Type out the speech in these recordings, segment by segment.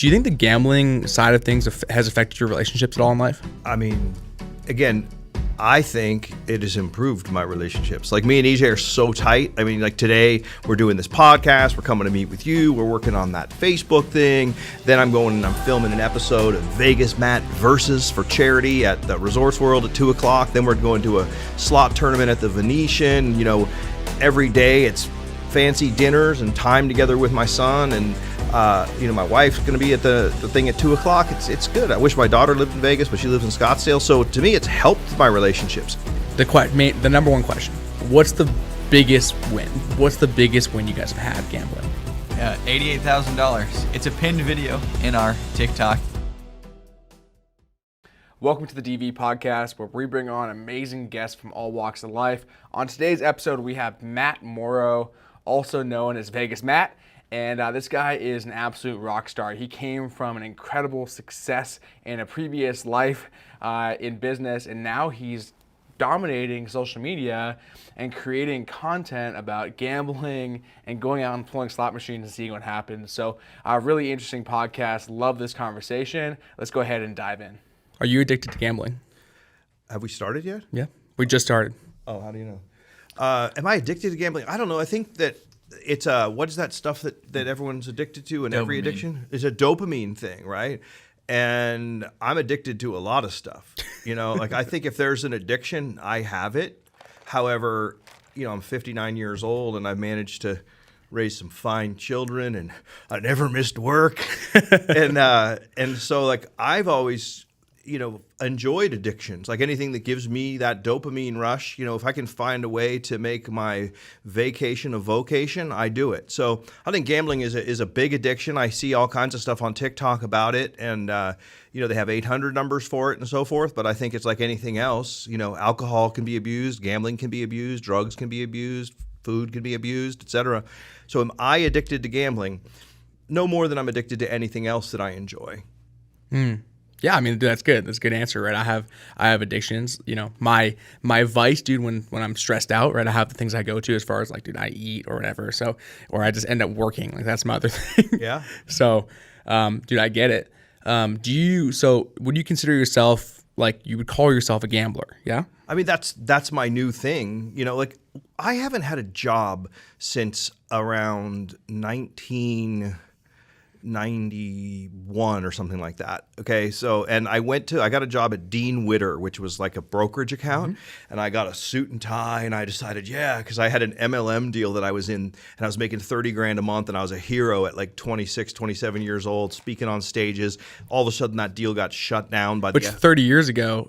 Do you think the gambling side of things has affected your relationships at all in life? I mean, again, I think it has improved my relationships. Like me and EJ are so tight. I mean, like today we're doing this podcast. We're coming to meet with you. We're working on that Facebook thing. Then I'm going and I'm filming an episode of Vegas Matt Versus for charity at the Resorts World at 2 o'clock. Then we're going to a slot tournament at the Venetian. You know, every day it's fancy dinners and time together with my son. And my wife's going to be at the thing at 2 o'clock. It's good. I wish my daughter lived in Vegas, but she lives in Scottsdale. So to me, it's helped my relationships. The number one question: what's the biggest win? What's the biggest win you guys have had gambling? $88,000. It's a pinned video in our TikTok. Welcome to the DV Podcast, where we bring on amazing guests from all walks of life. On today's episode, we have Matt Morrow, also known as Vegas Matt. And this guy is an absolute rock star. He came from an incredible success in a previous life in business, and now he's dominating social media and creating content about gambling and going out and pulling slot machines and seeing what happens. So really interesting podcast. Love this conversation. Let's go ahead and dive in. Are you addicted to gambling? Have we started yet? Yeah, we just started. Oh, how do you know? Am I addicted to gambling? I don't know. I think that it's what is that stuff that everyone's addicted to in every addiction? It's a dopamine thing, right? And I'm addicted to a lot of stuff. You know, like I think if there's an addiction, I have it. However, you know, I'm 59 years old and I've managed to raise some fine children and I never missed work. and so like I've always, you know, enjoyed addictions, like anything that gives me that dopamine rush. You know, if I can find a way to make my vacation a vocation, I do it. So I think gambling is a big addiction. I see all kinds of stuff on TikTok about it, and you know, they have 800 numbers for it and so forth. But I think it's like anything else. You know, alcohol can be abused, gambling can be abused, drugs can be abused, food can be abused, etc. So am I addicted to gambling? No more than I'm addicted to anything else that I enjoy. Yeah, I mean, that's good. That's a good answer, right? I have addictions. You know, my vice, dude, when I'm stressed out, right? I have the things I go to as far as like, dude, I eat or whatever. So, or I just end up working. Like that's my other thing. Yeah. So, dude, I get it. Would you consider yourself, like, you would call yourself a gambler? Yeah. I mean, that's my new thing. You know, like I haven't had a job since around 1991 or something like that. Okay. So, and I got a job at Dean Witter, which was like a brokerage account. And I got a suit and tie and I decided, cause I had an MLM deal that I was in and I was making 30 grand a month and I was a hero at like 26, 27 years old, speaking on stages. All of a sudden that deal got shut down by 30 years ago,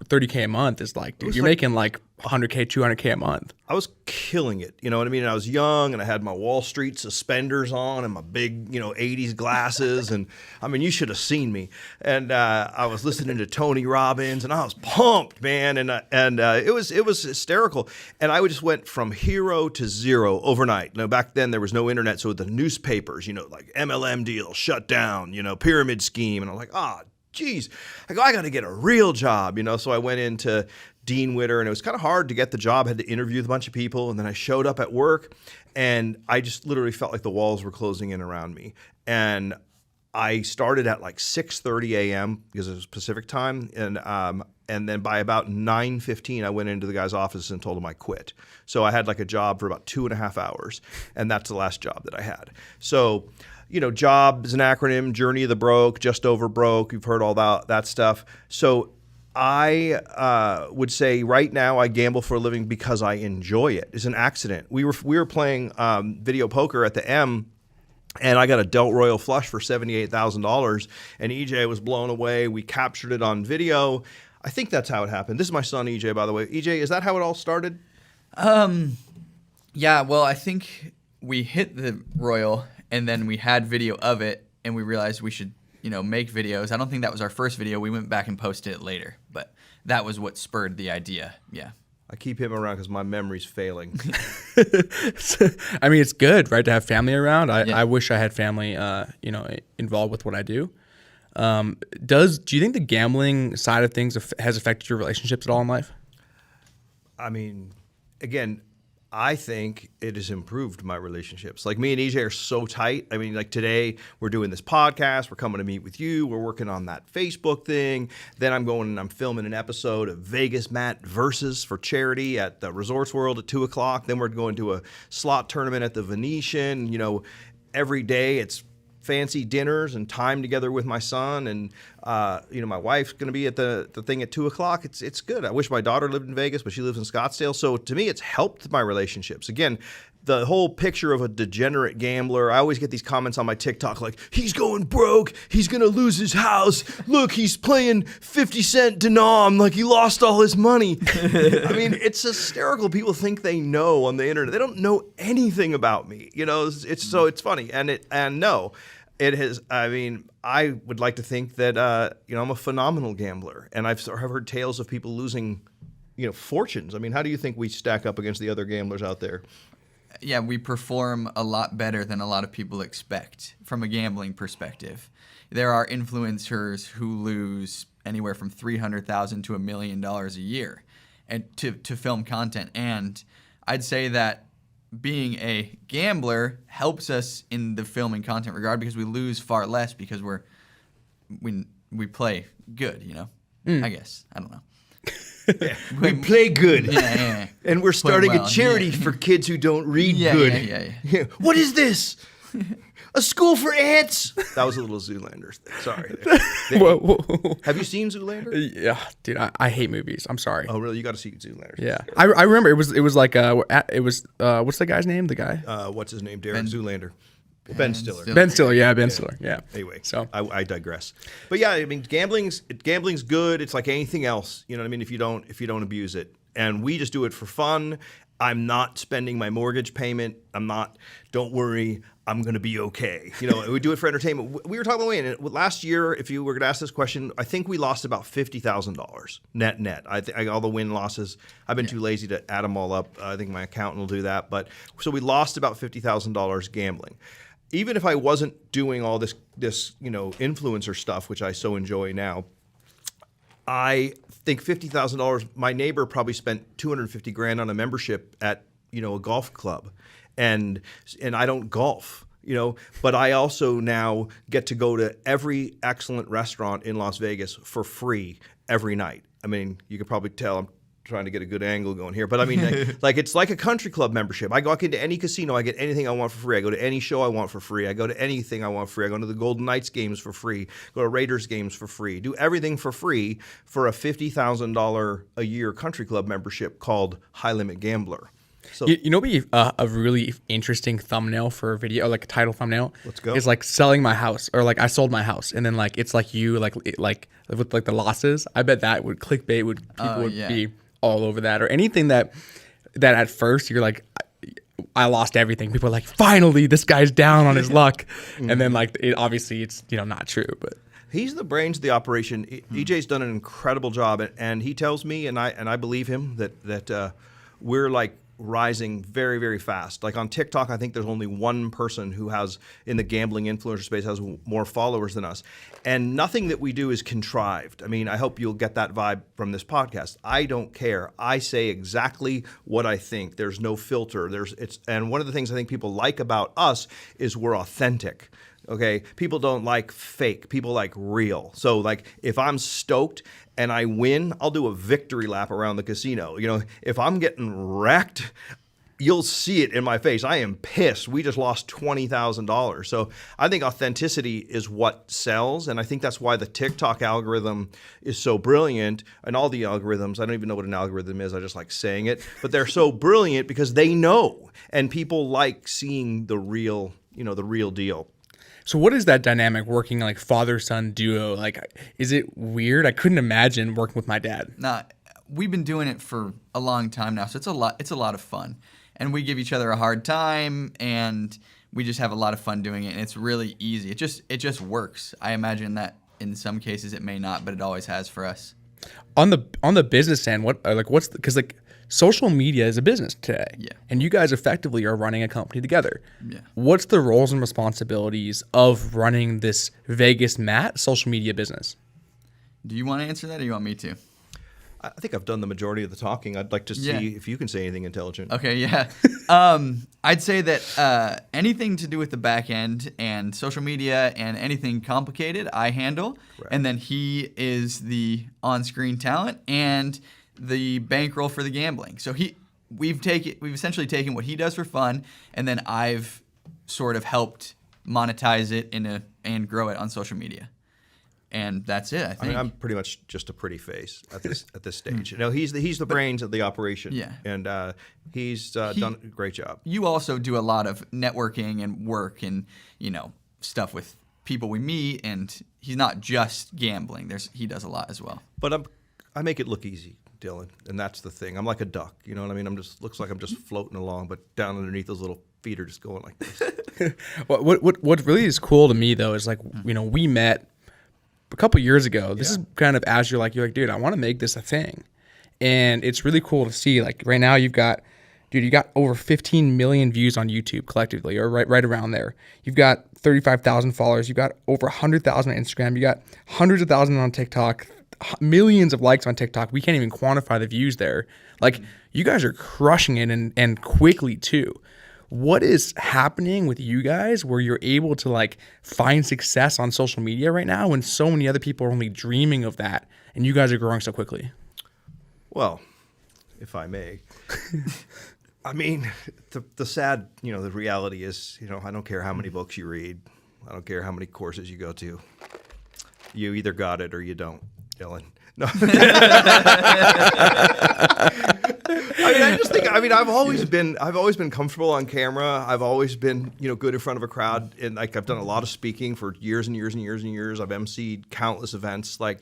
30K a month is like, dude, you're making like 100K, 200K a month. I was killing it. You know what I mean? And I was young and I had my Wall Street suspenders on and my big, you know, 80s glasses. And I mean, you should have seen me. And I was listening to Tony Robbins and I was pumped, man. And it was hysterical. And I just went from hero to zero overnight. Now, back then there was no internet. So the newspapers, you know, like MLM deal shut down, you know, pyramid scheme. And I'm like, geez, I got to get a real job, you know? So I went into Dean Witter and it was kind of hard to get the job. I had to interview with a bunch of people. And then I showed up at work and I just literally felt like the walls were closing in around me. And I started at like 6:30 a.m. because it was Pacific time. And then by about 9:15, I went into the guy's office and told him I quit. So I had like a job for about 2.5 hours. And that's the last job that I had. So, you know, job is an acronym, Journey of the Broke, Just Over Broke. You've heard all that stuff. So I would say right now I gamble for a living because I enjoy it. It's an accident. We were playing video poker at the M, and I got a Delt Royal flush for $78,000, and EJ was blown away. We captured it on video. I think that's how it happened. This is my son, EJ, by the way. EJ, is that how it all started? Yeah, well, I think we hit the Royal, and then we had video of it, and we realized we should, you know, make videos. I don't think that was our first video. We went back and posted it later, but that was what spurred the idea. Yeah. I keep him around because my memory's failing. I mean, it's good, right, to have family around. I wish I had family, you know, involved with what I do. Do you think the gambling side of things has affected your relationships at all in life? I mean, again, I think it has improved my relationships. Like me and EJ are so tight. I mean, like today we're doing this podcast. We're coming to meet with you. We're working on that Facebook thing. Then I'm going and I'm filming an episode of Vegas Matt Versus for charity at the Resorts World at 2:00. Then we're going to a slot tournament at the Venetian. You know, every day it's fancy dinners and time together with my son, and you know, my wife's going to be at the thing at 2:00. It's good. I wish my daughter lived in Vegas, but she lives in Scottsdale. So to me, it's helped my relationships. Again, the whole picture of a degenerate gambler. I always get these comments on my TikTok like, he's going broke, he's going to lose his house. Look, he's playing 50-cent denom like he lost all his money. I mean, it's hysterical. People think they know on the internet. They don't know anything about me. You know, it's funny. And no, it has. I mean, I would like to think that you know, I'm a phenomenal gambler, and I've heard tales of people losing, you know, fortunes. I mean, how do you think we stack up against the other gamblers out there? Yeah, we perform a lot better than a lot of people expect from a gambling perspective. There are influencers who lose anywhere from $300,000 to $1 million a year, and to film content. And I'd say that being a gambler helps us in the filming content regard, because we lose far less because we play good, you know. I guess, I don't know. Yeah, we play good. Yeah. And we're starting well, a charity for kids who don't read good. Yeah. What is this? A school for ants? That was a little Zoolander thing. Sorry. Whoa. Have you seen Zoolander? Yeah, dude, I hate movies. I'm sorry. Oh, really? You got to see Zoolander. Yeah, I remember it was like what's the guy's name? The guy. What's his name? Darren Zoolander. Ben Stiller. Ben Stiller. Yeah, Ben Stiller. Yeah. Anyway, so I digress. But yeah, I mean, gambling's good. It's like anything else. You know what I mean? If you don't abuse it, and we just do it for fun. I'm not spending my mortgage payment. Don't worry, I'm going to be okay. You know, we do it for entertainment. We were talking about winning. Last year, if you were going to ask this question, I think we lost about $50,000 net. All the win losses. I've been too lazy to add them all up. I think my accountant will do that. But so we lost about $50,000 gambling. Even if I wasn't doing all this you know, influencer stuff, which I so enjoy now, I think $50,000. My neighbor probably spent $250,000 on a membership at, you know, a golf club, and I don't golf, you know, but I also now get to go to every excellent restaurant in Las Vegas for free every night. I mean, you could probably tell I'm trying to get a good angle going here, but I mean, like it's like a country club membership. I walk into any casino, I get anything I want for free. I go to any show I want for free. I go to anything I want for free. I go to the Golden Knights games for free. Go to Raiders games for free. Do everything for free for a $50,000 a year country club membership called High Limit Gambler. So you know, be a really interesting thumbnail for a video, or like a title thumbnail. Let's go. Is like selling my house, or like I sold my house, and then like it's like you like with like the losses. I bet that would clickbait. People would be all over that, or anything that at first you're like, I lost everything. People are like, finally, this guy's down on his luck, and then like obviously it's, you know, not true, but. He's the brains of the operation. EJ's done an incredible job, and he tells me, and I believe him, that we're like rising very, very fast. Like on TikTok, I think there's only one person who has, in the gambling influencer space, has more followers than us. And nothing that we do is contrived. I mean, I hope you'll get that vibe from this podcast. I don't care. I say exactly what I think. There's no filter. And one of the things I think people like about us is we're authentic. Okay, people don't like fake. People like real. So like if I'm stoked and I win, I'll do a victory lap around the casino. You know, if I'm getting wrecked, you'll see it in my face. I am pissed. We just lost $20,000. So I think authenticity is what sells, and I think that's why the TikTok algorithm is so brilliant, and all the algorithms. I don't even know what an algorithm is. I just like saying it, but they're so brilliant because they know, and people like seeing the real, you know, the real deal. So what is that dynamic working like father-son duo? Like, is it weird? I couldn't imagine working with my dad. Nah, we've been doing it for a long time now, so it's a lot of fun. And we give each other a hard time, and we just have a lot of fun doing it, and it's really easy. It just works. I imagine that in some cases it may not, but it always has for us. On the business end, because social media is a business today. Yeah. And you guys effectively are running a company together. Yeah. What's the roles and responsibilities of running this Vegas Matt social media business? Do you want to answer that, or you want me to? I think I've done the majority of the talking. I'd like to see if you can say anything intelligent. Okay, yeah. I'd say that anything to do with the back end and social media and anything complicated, I handle. Right. And then he is the on-screen talent and the bankroll for the gambling. So we've essentially taken what he does for fun, and then I've sort of helped monetize it and grow it on social media. And that's it, I think. I mean, I'm pretty much just a pretty face at this stage. He's the brains of the operation. Yeah. And he's done a great job. You also do a lot of networking and work and, stuff with people we meet, and he's not just gambling. He does a lot as well. But I make it look easy, Dylan, and that's the thing. I'm like a duck, you know what I mean? Looks like I'm just floating along, but down underneath those little feet are just going like this. What really is cool to me though is like, we met a couple years ago. This is kind of as you're like, dude, I want to make this a thing. And it's really cool to see, like right now you got over 15 million views on YouTube collectively, or right around there. You've got 35,000 followers. You've got over 100,000 on Instagram. You got hundreds of thousands on TikTok, millions of likes on TikTok. We can't even quantify the views there. Like you guys are crushing it and quickly too. What is happening with you guys where you're able to like find success on social media right now when so many other people are only dreaming of that and you guys are growing so quickly? Well, if I may, I mean, the sad, the reality is, I don't care how many books you read. I don't care how many courses you go to. You either got it or you don't, Dylan. No. I've always been comfortable on camera. I've always been, good in front of a crowd. And like, I've done a lot of speaking for years and years and years and years. I've emceed countless events. Like,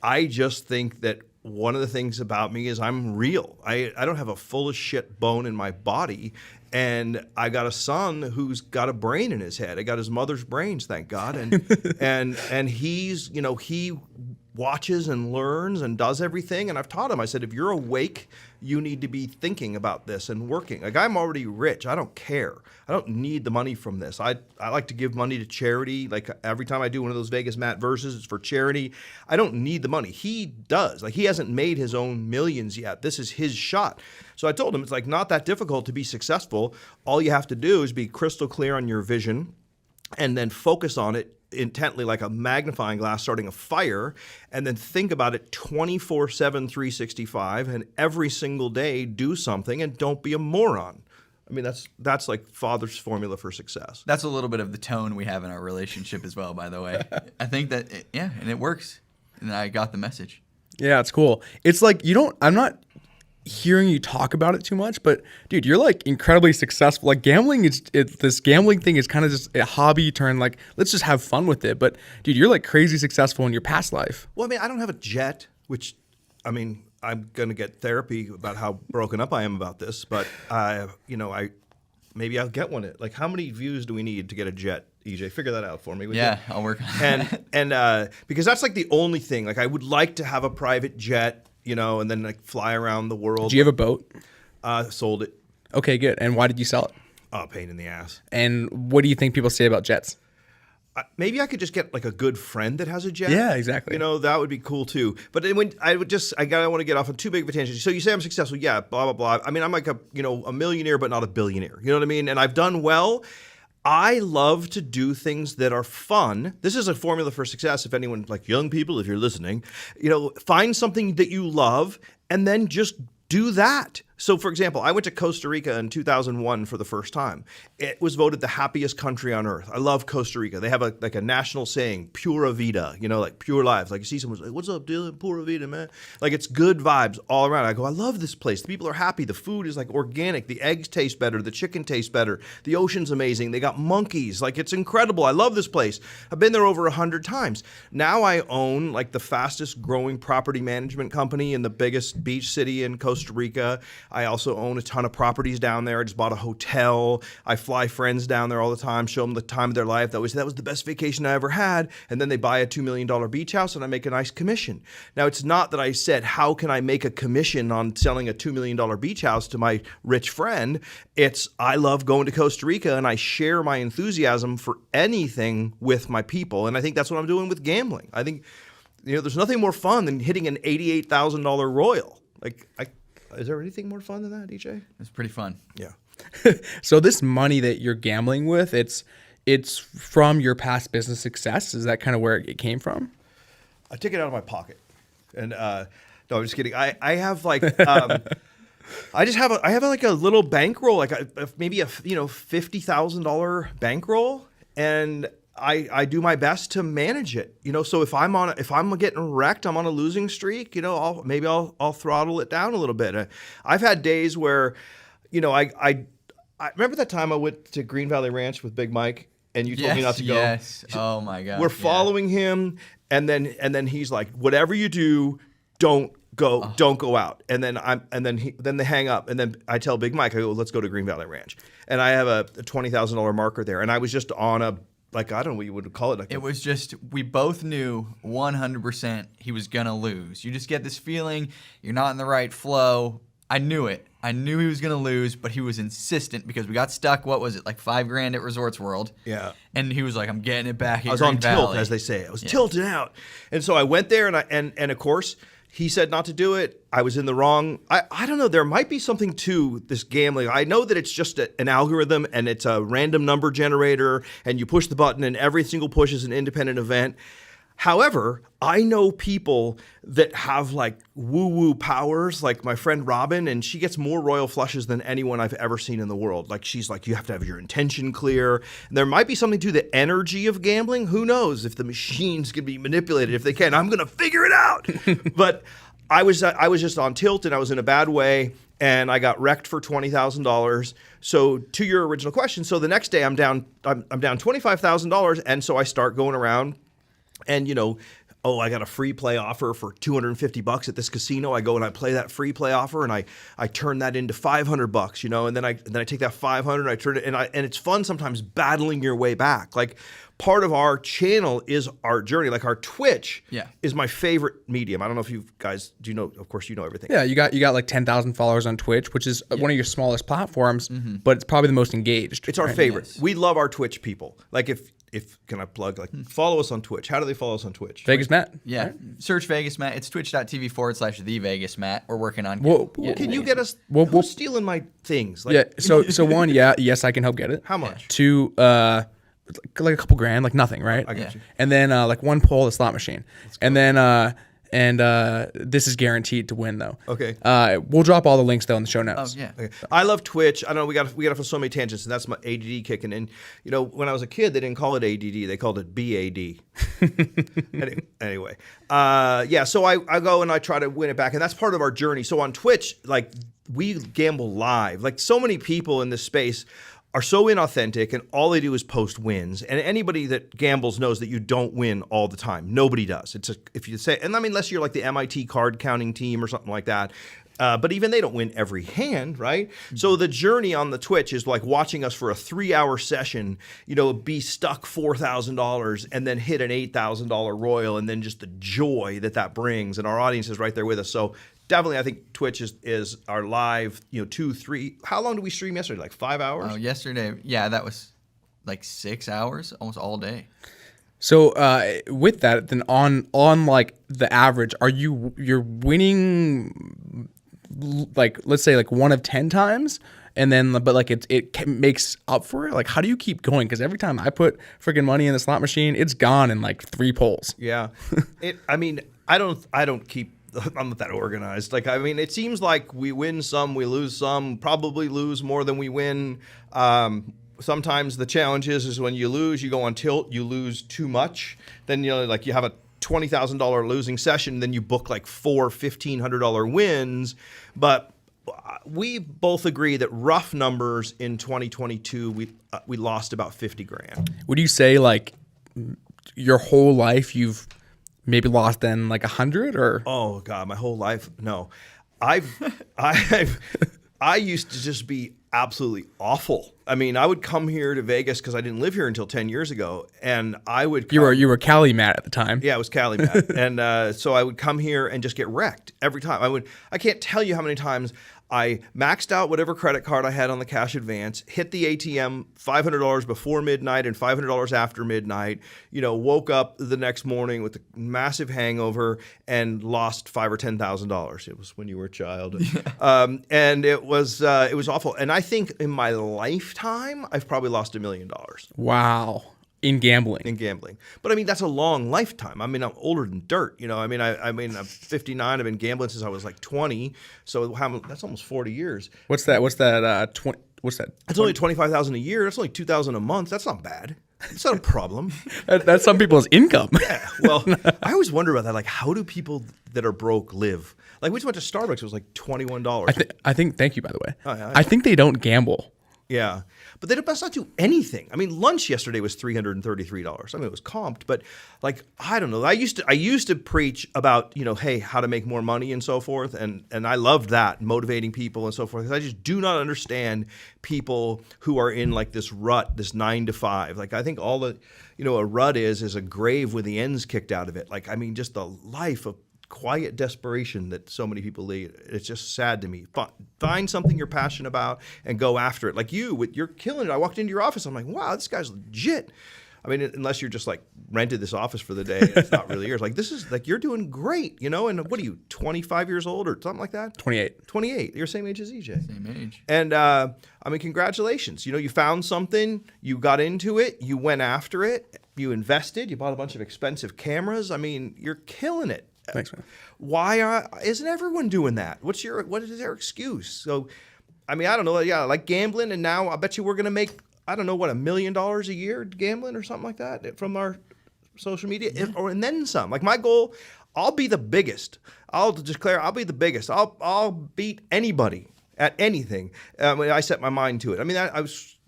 I just think that one of the things about me is I'm real. I don't have a full of shit bone in my body. And I got a son who's got a brain in his head. I got his mother's brains, thank God. And he's, he watches and learns and does everything. And I've taught him, I said, if you're awake, you need to be thinking about this and working. Like, I'm already rich. I don't care. I don't need the money from this. I like to give money to charity. Like, every time I do one of those Vegas Matt verses, it's for charity. I don't need the money. He does. Like, he hasn't made his own millions yet. This is his shot. So I told him, it's like not that difficult to be successful. All you have to do is be crystal clear on your vision and then focus on it intently, like a magnifying glass starting a fire, and then think about it 24/7, 365, and every single day do something, and don't be a moron. I mean, that's like father's formula for success. That's a little bit of the tone we have in our relationship as well, by the way. I think that, and it works. And I got the message. Yeah, it's cool. It's like I'm not hearing you talk about it too much, but dude, you're like incredibly successful. Like gambling this gambling thing is kind of just a hobby turned like, let's just have fun with it. But dude, you're like crazy successful in your past life. Well, I mean, I don't have a jet, which, I mean, I'm going to get therapy about how broken up I am about this, but maybe I'll get one. Like, how many views do we need to get a jet? EJ, figure that out for me. Yeah, I'll work on it. And because that's like the only thing. Like, I would like to have a private jet, and then like fly around the world. Do you have a boat? Sold it. Okay, good. And why did you sell it? Oh, pain in the ass. And what do you think people say about jets? Maybe I could just get like a good friend that has a jet. Yeah, exactly. That would be cool too. But when I want to get off on too big of a tangent. So you say I'm successful, yeah, blah blah blah. I mean, I'm like a millionaire, but not a billionaire. You know what I mean? And I've done well. I love to do things that are fun. This is a formula for success. If anyone, like young people, if you're listening, find something that you love and then just do that. So, for example, I went to Costa Rica in 2001 for the first time. It was voted the happiest country on earth. I love Costa Rica. They have a national saying, pura vida, like pure lives. Like you see someone's like, what's up, Dylan? Pura vida, man. Like it's good vibes all around. I go, I love this place. The people are happy. The food is like organic. The eggs taste better. The chicken tastes better. The ocean's amazing. They got monkeys. Like it's incredible. I love this place. I've been there over 100 times. Now I own like the fastest growing property management company in the biggest beach city in Costa Rica. I also own a ton of properties down there. I just bought a hotel. I fly friends down there all the time, show them the time of their life. They always say, that was the best vacation I ever had. And then they buy a $2 million beach house and I make a nice commission. Now, it's not that I said, how can I make a commission on selling a $2 million beach house to my rich friend? It's, I love going to Costa Rica and I share my enthusiasm for anything with my people. And I think that's what I'm doing with gambling. I think there's nothing more fun than hitting an $88,000 Royal. Like, is there anything more fun than that, DJ? It's pretty fun. Yeah. So this money that you're gambling with, it's from your past business success. Is that kind of where it came from? I take it out of my pocket, and no, I'm just kidding. I have like I have like a little bankroll, like maybe a $50,000 bankroll, and I do my best to manage it. So if I'm getting wrecked, I'm on a losing streak. I'll throttle it down a little bit. I've had days where, I remember that time I went to Green Valley Ranch with Big Mike, and you told me not to go. Yes. Oh my God. We're following him, and then he's like, whatever you do, don't go out. And then they hang up, and then I tell Big Mike, I go, let's go to Green Valley Ranch, and I have a $20,000 marker there, and I was just on a, like, I don't know what you would call it. It was just, we both knew 100% he was gonna lose. You just get this feeling you're not in the right flow. I knew it. I knew he was going to lose, but he was insistent because we got stuck, what was it, like $5,000 at Resorts World? Yeah. And he was like, I'm getting it back. I was on tilt, as they say. I was tilted out. And so I went there, and of course, he said not to do it. I was in the wrong. I don't know. There might be something to this gambling. I know that it's just an algorithm, and it's a random number generator, and you push the button, and every single push is an independent event. However, I know people that have like woo-woo powers, like my friend Robin, and she gets more royal flushes than anyone I've ever seen in the world. Like, she's like, you have to have your intention clear. And there might be something to the energy of gambling. Who knows if the machines can be manipulated? If they can, I'm going to figure it out. But I was just on tilt, and I was in a bad way, and I got wrecked for $20,000. So to your original question, so the next day I'm down $25,000, and so I start going around. And, I got a free play offer for $250 at this casino. I go and I play that free play offer, and I turn that into $500, and then I take that 500 and I turn it, and it's fun sometimes battling your way back. Like, part of our channel is our journey. Like, our Twitch is my favorite medium. I don't know if you guys of course you know everything. Yeah, you got like 10,000 followers on Twitch, which is one of your smallest platforms, but it's probably the most engaged. It's our favorite. Yes. We love our Twitch people. Like, if can I plug, like, follow us on Twitch. How do they follow us on Twitch? Vegas Matt. Yeah. Right? Search Vegas Matt. It's twitch.tv/TheVegasMatt. We're working on. Can you get us? Who's stealing my things? Like, So one, yes, I can help get it. How much? Two, like a couple grand, like nothing, right? I got you. And then like one pull, the slot machine, and then this is guaranteed to win though. Okay. We'll drop all the links though in the show notes. Oh yeah. Okay. I love Twitch. I know we got off on so many tangents, and that's my ADD kicking in. When I was a kid, they didn't call it ADD; they called it BAD. Anyway, So I go and I try to win it back, and that's part of our journey. So on Twitch, like, we gamble live. Like, so many people in this space are so inauthentic, and all they do is post wins. And anybody that gambles knows that you don't win all the time. Nobody does. If you say, and I mean, unless you're like the MIT card counting team or something like that. But even they don't win every hand, right? Mm-hmm. So the journey on the Twitch is like watching us for a 3-hour session, be stuck $4,000 and then hit an $8,000 Royal, and then just the joy that brings. And our audience is right there with us. So definitely, I think Twitch is our live, 2, 3. How long did we stream yesterday? Like 5 hours? Oh, yesterday, yeah, that was like 6 hours, almost all day. So with that, then on like the average, you're winning, like, let's say like 1 of 10 times, and then but like it makes up for it. Like, how do you keep going? Because every time I put freaking money in the slot machine, it's gone in like 3 pulls. Yeah, I don't keep. I'm not that organized. Like, I mean, it seems like we win some, we lose some, probably lose more than we win. Sometimes the challenge is when you lose, you go on tilt, you lose too much. Then, like, you have a $20,000 losing session, then you book like 4 $1,500 wins. But we both agree that rough numbers in 2022, we lost about 50 grand. Would you say, like, your whole life you've maybe lost then like 100 or? Oh God, my whole life. No, I used to just be absolutely awful. I mean, I would come here to Vegas because I didn't live here until 10 years ago, and I would. You were Cali Matt at the time. Yeah, I was Cali Matt, and so I would come here and just get wrecked every time. I can't tell you how many times I maxed out whatever credit card I had on the cash advance, hit the ATM $500 before midnight and $500 after midnight, woke up the next morning with a massive hangover and lost $5,000 or $10,000. It was when you were a child. And it was awful. And I think in my lifetime, I've probably lost $1 million. Wow. In gambling. But I mean, that's a long lifetime. I mean, I'm older than dirt. I'm 59. I've been gambling since I was like 20. So that's almost 40 years. What's that? What's that? It's only $25,000 a year. That's only $2,000 a month. That's not bad. It's not a problem. That's some people's income. Yeah. Well, I always wonder about that. Like, how do people that are broke live? Like, we just went to Starbucks. It was like $21. I think. Thank you, by the way. Oh, yeah. I think they don't gamble. Yeah. But they must not do anything. I mean, lunch yesterday was $333. I mean, it was comped, but like, I don't know. I used to preach about, hey, how to make more money and so forth. And I loved that, motivating people and so forth. Because I just do not understand people who are in like this rut, this 9 to 5. Like, I think all the, a rut is a grave with the ends kicked out of it. Like, I mean, just the life of quiet desperation that so many people lead. It's just sad to me. Find something you're passionate about and go after it. Like you're killing it. I walked into your office. I'm like, wow, this guy's legit. I mean, unless you're just like rented this office for the day, and it's not really yours. Like this is like you're doing great, And what are you, 25 years old or something like that? 28. 28. You're the same age as EJ. Same age. And I mean, congratulations. You found something. You got into it. You went after it. You invested. You bought a bunch of expensive cameras. I mean, you're killing it. Thanks, man. Why isn't everyone doing that? What is their excuse? So, I mean, I don't know. Yeah, like gambling, and now I bet you we're gonna make $1 million a year gambling or something like that from our social media, and then some. Like my goal, I'll be the biggest. I'll declare I'll be the biggest. I'll beat anybody at anything when I set my mind to it. I mean,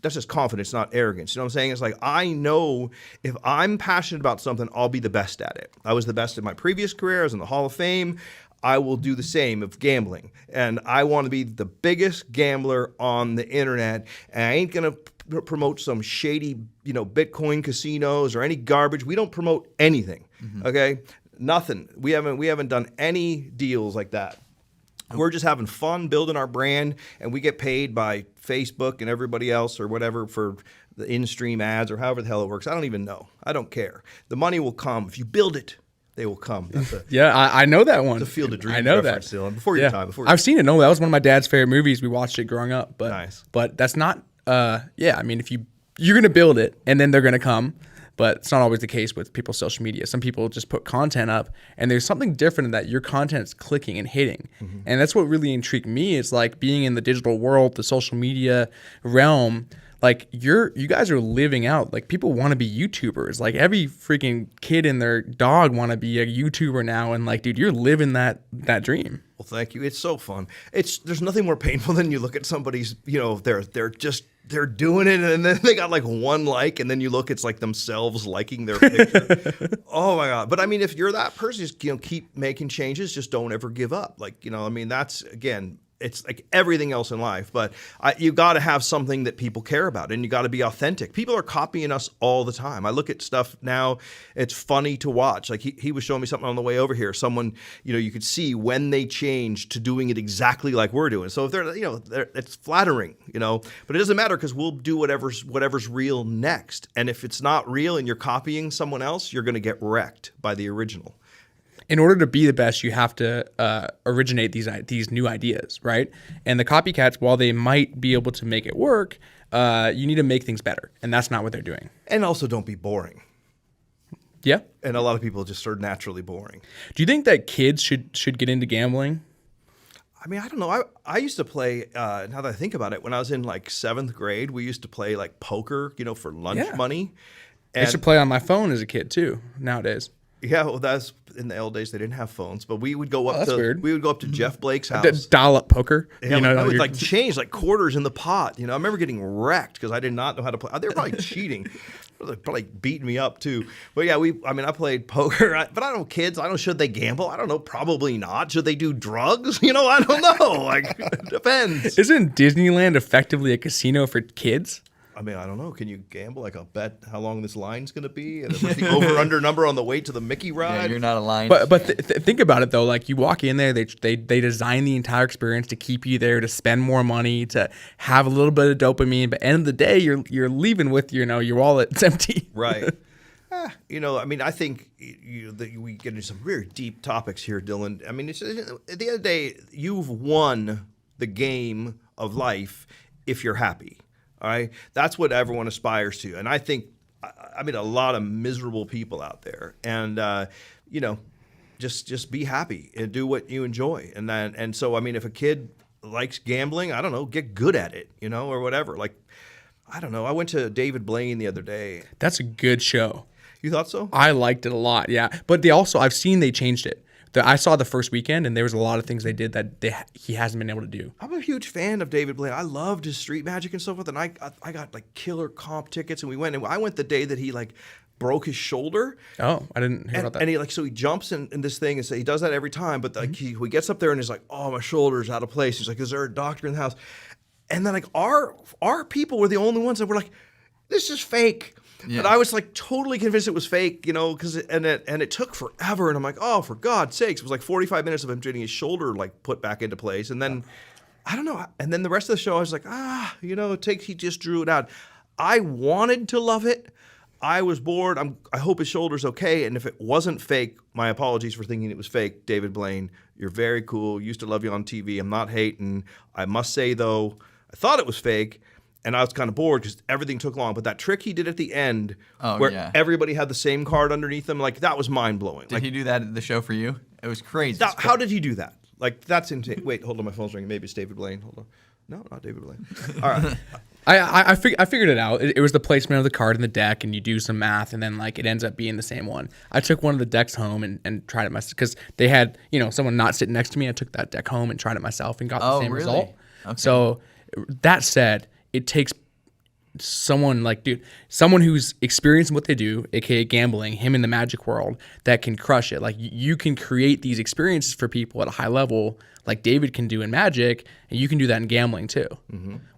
that's just confidence, not arrogance. You know what I'm saying? It's like, I know if I'm passionate about something, I'll be the best at it. I was the best in my previous career. I was in the Hall of Fame. I will do the same of gambling. And I want to be the biggest gambler on the internet. And I ain't going to promote some shady, Bitcoin casinos or any garbage. We don't promote anything. Okay? Nothing. We haven't done any deals like that. We're just having fun building our brand, and we get paid by Facebook and everybody else or whatever for the in-stream ads or however the hell it works. I don't even know. I don't care. The money will come. If you build it, they will come. I know that one. The Field of Dreams. I know that. Dylan. Before your time. I've seen it. No, that was one of my dad's favorite movies. We watched it growing up. But, nice. But that's not, I mean, if you're going to build it, and then they're going to come. But it's not always the case with people's social media. Some people just put content up, and there's something different in that your content is clicking and hitting. And that's what really intrigued me. Is like being in the digital world, the social media realm. Like you guys are living out. Like people want to be YouTubers. Like every freaking kid and their dog want to be a YouTuber now. And like, dude, you're living that dream. Well, thank you. It's so fun. There's nothing more painful than you look at somebody's. They're doing it, and then they got like one like, and then you look, it's like themselves liking their picture. Oh my God. But I mean, if you're that person, just keep making changes, just don't ever give up. Like, I mean, that's again, it's like everything else in life, but you got to have something that people care about, and you got to be authentic. People are copying us all the time. I look at stuff now, it's funny to watch. Like he was showing me something on the way over here. Someone, you could see when they changed to doing it exactly like we're doing. So if it's flattering, but it doesn't matter because we'll do whatever's real next. And if it's not real and you're copying someone else, you're going to get wrecked by the original. In order to be the best, you have to originate these new ideas, right? And the copycats, while they might be able to make it work, you need to make things better, and that's not what they're doing. And also, don't be boring. Yeah. And a lot of people just are naturally boring. Do you think that kids should get into gambling? I mean, I don't know. I used to play, now that I think about it, when I was in like 7th grade, we used to play like poker, for lunch money. I used to play on my phone as a kid too, nowadays. Yeah, well, that's in the old days. They didn't have phones, but we would go up to Jeff Blake's house. Dial-up poker. Yeah, I would like change like quarters in the pot. I remember getting wrecked because I did not know how to play. They were probably cheating. They were probably beating me up too. But yeah, I played poker. But I don't know, kids. I don't know, should they gamble? I don't know. Probably not. Should they do drugs? I don't know. Like, it depends. Isn't Disneyland effectively a casino for kids? I mean, I don't know. Can you gamble? Like, I'll bet how long this line's going to be, and what's the over/under number on the way to the Mickey ride. Yeah, you're not aligned. But think about it though. Like you walk in there, they design the entire experience to keep you there, to spend more money, to have a little bit of dopamine. But end of the day, you're leaving with your wallet's empty. Right. I mean, I think that we get into some very deep topics here, Dylan. I mean, at the end of the day, you've won the game of life if you're happy. All right, that's what everyone aspires to, and I think, I mean, a lot of miserable people out there, and just be happy and do what you enjoy, and so I mean, if a kid likes gambling, I don't know, get good at it, or whatever. Like, I don't know. I went to David Blaine the other day. That's a good show. You thought so? I liked it a lot, yeah. But I've seen they changed it. I saw the first weekend, and there was a lot of things they did that he hasn't been able to do. I'm a huge fan of David Blaine. I loved his Street Magic and so forth, and I got like killer comp tickets, and we went. And I went the day that he like broke his shoulder. Oh, I didn't hear about that. And he jumps in this thing, and he does that every time. But like he gets up there and he's like, "Oh, my shoulder's out of place." He's like, "Is there a doctor in the house?" And then like our people were the only ones that were like, "This is fake." Yeah. And I was like totally convinced it was fake, because it took forever. And I'm like, oh, for God's sakes. It was like 45 minutes of him getting his shoulder like put back into place. And then, I don't know. And then the rest of the show, I was like, he just drew it out. I wanted to love it. I was bored. I hope his shoulder's okay. And if it wasn't fake, my apologies for thinking it was fake, David Blaine. You're very cool. Used to love you on TV. I'm not hating. I must say, though, I thought it was fake. And I was kind of bored because everything took long. But that trick he did at the end, everybody had the same card underneath them, like that was mind blowing. Did he do that at the show for you? It was crazy. How did he do that? Like that's insane. Wait, hold on, my phone's ringing. Maybe it's David Blaine. Hold on. No, not David Blaine. All right. I figured it out. It was the placement of the card in the deck, and you do some math, and then like it ends up being the same one. I took one of the decks home and tried it myself because they had someone not sitting next to me. I took that deck home and tried it myself and got the same result. Okay. So that said, it takes someone who's experienced in what they do, aka gambling, him in the magic world, that can crush it. Like you can create these experiences for people at a high level, like David can do in magic, and you can do that in gambling too,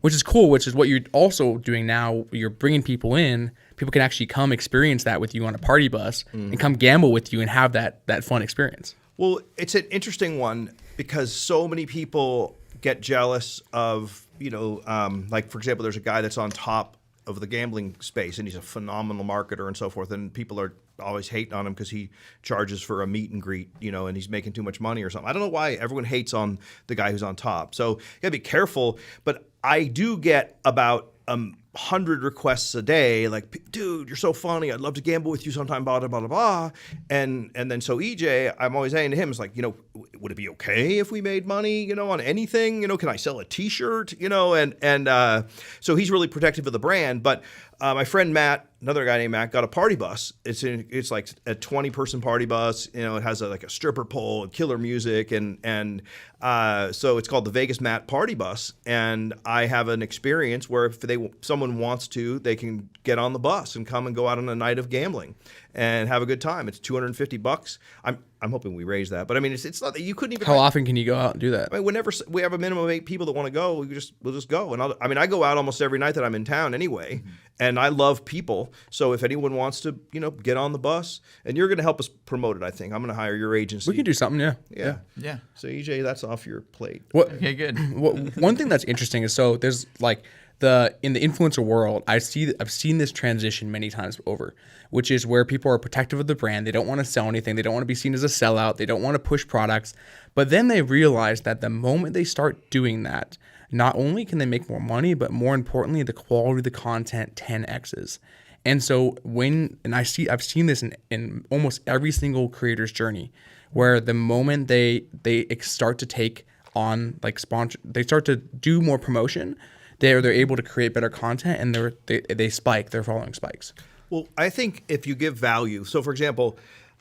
which is cool. Which is what you're also doing now. You're bringing people in. People can actually come experience that with you on a party bus and come gamble with you and have that fun experience. Well, it's an interesting one because so many people get jealous of. Like for example, there's a guy that's on top of the gambling space, and he's a phenomenal marketer and so forth. And people are always hating on him because he charges for a meet and greet, and he's making too much money or something. I don't know why everyone hates on the guy who's on top. So you gotta be careful. But I do get about 100 requests a day, like, dude, you're so funny. I'd love to gamble with you sometime, blah, blah, blah, blah. And then so EJ, I'm always saying to him, it's like, would it be okay if we made money, on anything? Can I sell a T-shirt? And so he's really protective of the brand. But my friend Matt, another guy named Matt, got a party bus. It's like a 20-person party bus. It has a stripper pole and killer music, and so it's called the Vegas Matt Party Bus. And I have an experience where if someone wants to, they can get on the bus and come and go out on a night of gambling and have a good time. It's $250. I'm hoping we raise that, but I mean, it's not that you couldn't even. How often can you go out and do that? I mean, whenever we have a minimum of 8 people that want to go, we'll just go. And I go out almost every night that I'm in town anyway, and I love people. So if anyone wants to, get on the bus, and you're going to help us promote it, I think I'm going to hire your agency. We can do something, yeah. Yeah. So EJ, that's off your plate. Okay, good. One thing that's interesting is there's like in the influencer world, I've seen this transition many times over, which is where people are protective of the brand. They don't want to sell anything. They don't want to be seen as a sellout. They don't want to push products. But then they realize that the moment they start doing that, not only can they make more money, but more importantly, the quality of the content 10x's. And so I've seen this in almost every single creator's journey, where the moment they start to take on like sponsor, they start to do more promotion, they're able to create better content, and they spike. Their following spikes. Well, I think if you give value. So, for example,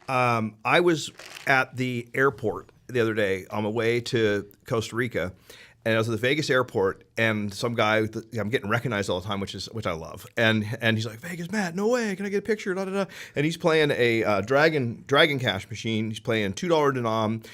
I was at the airport the other day on my way to Costa Rica, and I was at the Vegas airport, and some guy, I'm getting recognized all the time, which I love. And he's like, "Vegas Matt, no way, can I get a picture?" Da, da, da. And he's playing a Dragon Cash machine. He's playing $2 denom,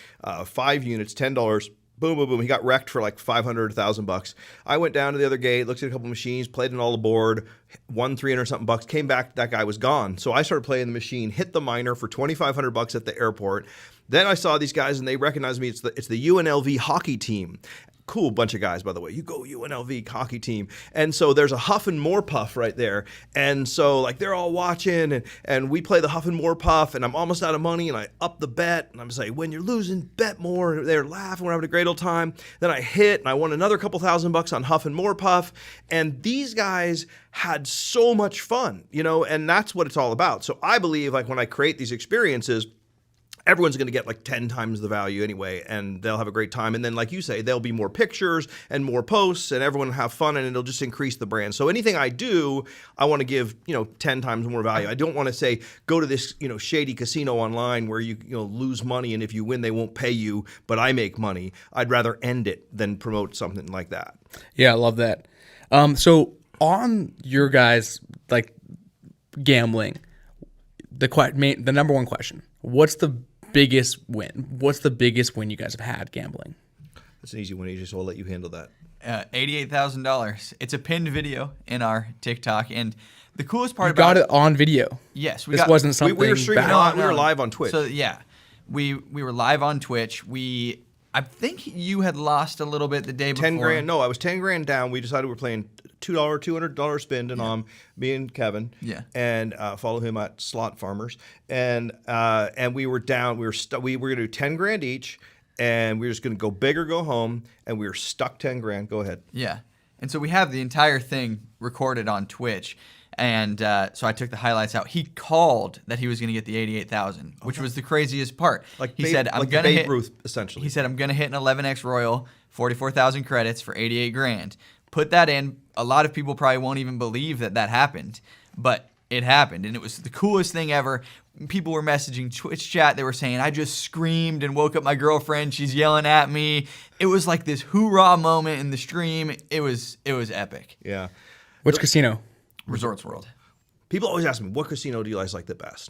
5 units, $10. Boom, boom, boom. He got wrecked for like $500,000. I went down to the other gate, looked at a couple machines, played it all aboard, won 300 something bucks, came back, that guy was gone. So I started playing the machine, hit the minor for $2,500 at the airport. Then I saw these guys and they recognized me. It's the UNLV hockey team. Cool bunch of guys, by the way. You go UNLV hockey team. And so there's a Huff and More Puff right there. And so like they're all watching and we play the Huff and More Puff and I'm almost out of money and I up the bet and I'm saying, when you're losing, bet more. They're laughing, we're having a great old time. Then I hit and I won another couple $1,000 on Huff and More Puff. And these guys had so much fun, and that's what it's all about. So I believe like when I create these experiences, everyone's going to get like 10 times the value anyway, and they'll have a great time. And then, like you say, there'll be more pictures and more posts, and everyone will have fun, and it'll just increase the brand. So anything I do, I want to give 10 times more value. I don't want to say go to this shady casino online where you lose money, and if you win, they won't pay you, but I make money. I'd rather end it than promote something like that. Yeah, I love that. So on your guys like gambling, the number one question: what's the biggest win? What's the biggest win you guys have had gambling? That's an easy one, AJ, so I'll let you handle that. $88,000. It's a pinned video in our TikTok, and the coolest part about it on video. Yes, this wasn't something. We were streaming. No. We were live on Twitch. So yeah, we were live on Twitch. I think you had lost a little bit the day before. 10 grand. No, I was 10 grand down. We decided we're playing $200 spin, and me and Kevin. Yeah. And follow him at Slot Farmers. And we were down. We were gonna do 10 grand each, and we were just gonna go big or go home. And we were stuck 10 grand. Go ahead. Yeah. And so we have the entire thing recorded on Twitch. And so I took the highlights out. He called that he was going to get the 88,000, which was the craziest part. He said, "I'm going to hit Ruth." Essentially, he said, "I'm going to hit an 11x Royal, 44,000 credits for 88 grand." Put that in. A lot of people probably won't even believe that happened, but it happened, and it was the coolest thing ever. People were messaging Twitch chat. They were saying, "I just screamed and woke up my girlfriend. She's yelling at me." It was like this hoorah moment in the stream. It was epic. Yeah. Which casino? Resorts World. People always ask me, what casino do you guys like the best?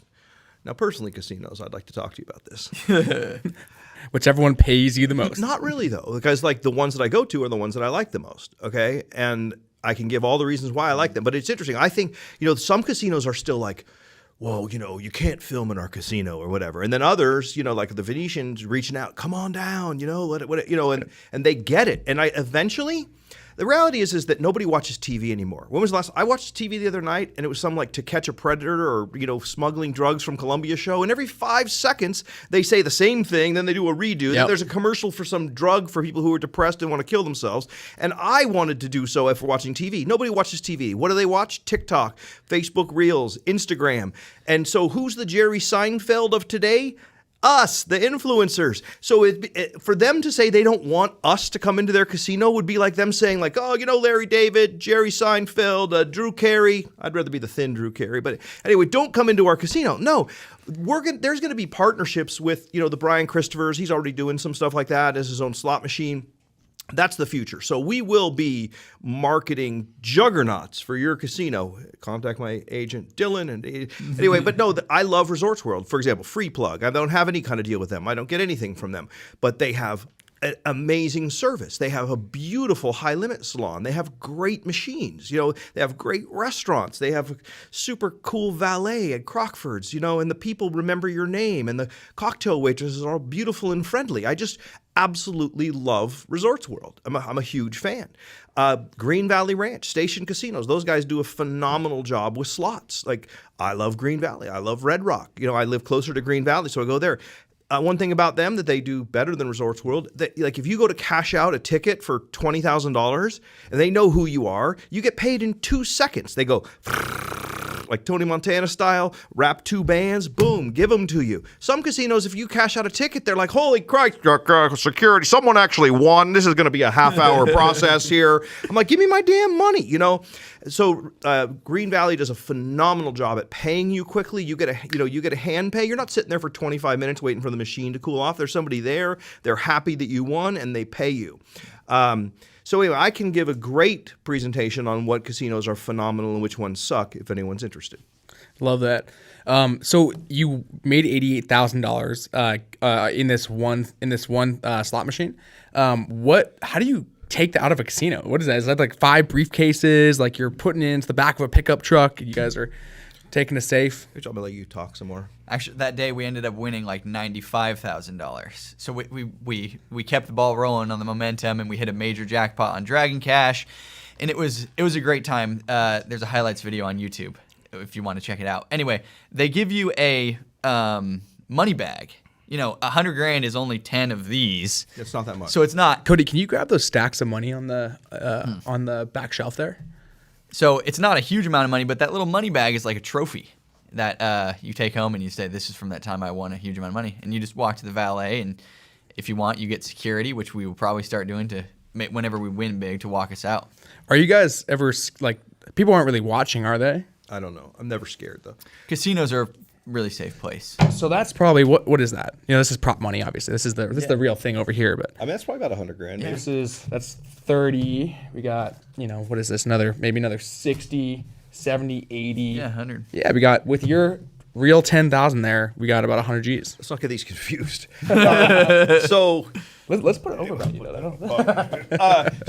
Now, personally, casinos, I'd like to talk to you about this. Whichever one pays you the most. Not really, though, because like the ones that I go to are the ones that I like the most, okay? And I can give all the reasons why I like them. But it's interesting. I think, some casinos are still like, well, you can't film in our casino or whatever. And then others, like the Venetians reaching out, come on down, and they get it. And eventually... The reality is that nobody watches TV anymore. When was the last? I watched TV the other night, and it was some like To Catch a Predator or smuggling drugs from Colombia show. And every 5 seconds they say the same thing, then they do a redo. Then there's a commercial for some drug for people who are depressed and want to kill themselves. And I wanted to do so after watching TV. Nobody watches TV. What do they watch? TikTok, Facebook Reels, Instagram. And so who's the Jerry Seinfeld of today? Us, the influencers. So for them to say they don't want us to come into their casino would be like them saying like, oh, Larry David, Jerry Seinfeld, Drew Carey. I'd rather be the thin Drew Carey. But anyway, don't come into our casino. No, there's going to be partnerships with, the Brian Christophers. He's already doing some stuff like that as his own slot machine. That's the future. So we will be marketing juggernauts for your casino. Contact my agent, Dylan. And anyway, but no, I love Resorts World. For example, free plug. I don't have any kind of deal with them. I don't get anything from them. But they have an amazing service. They have a beautiful high-limit salon. They have great machines. They have great restaurants. They have super cool valet at Crockford's, and the people remember your name. And the cocktail waitresses are all beautiful and friendly. I just absolutely love Resorts World. I'm a huge fan. Green Valley Ranch, Station Casinos, those guys do a phenomenal job with slots. Like, I love Green Valley. I love Red Rock. I live closer to Green Valley, so I go there. One thing about them that they do better than Resorts World, like if you go to cash out a ticket for $20,000 and they know who you are, you get paid in 2 seconds. They go like Tony Montana style, wrap 2 bands, boom, give them to you. Some casinos, if you cash out a ticket, they're like, holy Christ, security, someone actually won. This is going to be a half-hour process here. I'm like, give me my damn money, So Green Valley does a phenomenal job at paying you quickly. You get a hand pay. You're not sitting there for 25 minutes waiting for the machine to cool off. There's somebody there. They're happy that you won, and they pay you. So anyway, I can give a great presentation on what casinos are phenomenal and which ones suck if anyone's interested. Love that. So you made $88,000 in this one slot machine. How do you take that out of a casino? What is that? Is that like 5 briefcases? Like you're putting it into the back of a pickup truck? You guys are taking a safe. I'm gonna let you talk some more. Actually, that day we ended up winning like $95,000. So we kept the ball rolling on the momentum, and we hit a major jackpot on Dragon Cash, and it was a great time. There's a highlights video on YouTube if you want to check it out. Anyway, they give you a money bag. You know, $100,000 is only 10 of these. It's not that much. So it's not. Cody, can you grab those stacks of money on the back shelf there? So it's not a huge amount of money, but that little money bag is like a trophy that you take home and you say, this is from that time I won a huge amount of money. And you just walk to the valet, and if you want, you get security, which we will probably start doing whenever we win big, to walk us out. Are you guys ever, like, people aren't really watching, are they? I don't know. I'm never scared, though. Casinos are a really safe place. So that's probably, what is that? You know, this is prop money, obviously. This is the real thing over here, but. I mean, that's probably about $100,000. Yeah. That's 30. We got, what is this? Maybe another 60, 70, 80. Yeah, 100. Yeah, we got, with your real 10,000 there, we got about 100 G's. Let's not get these confused. So Let's put it over by you, though.